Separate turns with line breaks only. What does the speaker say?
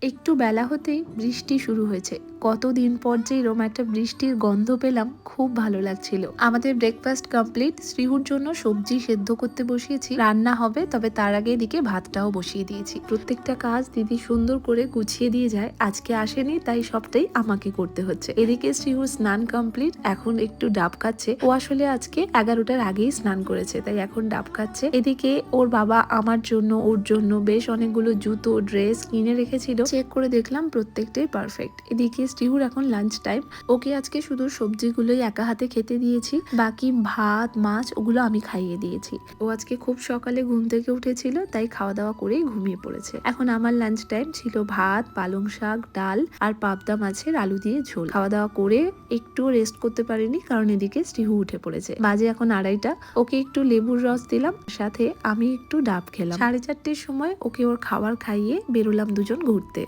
একটু বেলা হতেই বৃষ্টি শুরু হয়েছে। কতদিন পর যে এরকম একটা বৃষ্টির গন্ধ পেলাম, খুব ভালো লাগছিল। আমাদের ব্রেকফাস্ট কমপ্লিট। শ্রীহুর জন্য সবজি সেদ্ধ করতে বসিয়েছি, রান্না হবে, তবে তার আগে এদিকে ভাতটাও বসিয়ে দিয়েছি। প্রত্যেকটা কাজ দিদি সুন্দর করে গুছিয়ে দিয়ে যায়। আজকে আসেনি তাই সবটাই আমাকে করতে হচ্ছে। এদিকে শ্রীহুর স্নান কমপ্লিট, এখন একটু ডাব খাচ্ছে। ও আসলে আজকে 11টার আগেই স্নান করেছে, তাই এখন ডাব খাচ্ছে। এদিকে ওর বাবা আমার জন্য, ওর জন্য বেশ অনেকগুলো জুতো ড্রেস কিনে রেখেছিল। চেক করে দেখলাম প্রত্যেকটাই পারফেক্ট। এদিকে শ্রীহুর এখন লাঞ্চ টাইম। ওকে আজকে শুধু সবজিগুলোই একা হাতে খেতে দিয়েছি, বাকি ভাত মাছ ওগুলো আমি খাইয়ে দিয়েছি। ও আজকে খুব সকালে ঘুম থেকে উঠেছিল, তাই খাওয়া দাওয়া করেই ঘুমিয়ে পড়েছে। এখন আমার লাঞ্চ টাইম ছিল ভাত, পালং শাক, ডাল আর পাবদা মাছের আলু দিয়ে ঝোল। খাওয়া দাওয়া করে একটু রেস্ট করতে পারিনি, কারণ এদিকে শ্রীহু উঠে পড়েছে। বাজে এখন 2:30। ওকে একটু লেবুর রস দিলাম, সাথে আমি একটু ডাব খেলাম। 4:30টার সময় ওকে ওর খাবার খাইয়ে বেরোলাম দুজন ঘুরতে।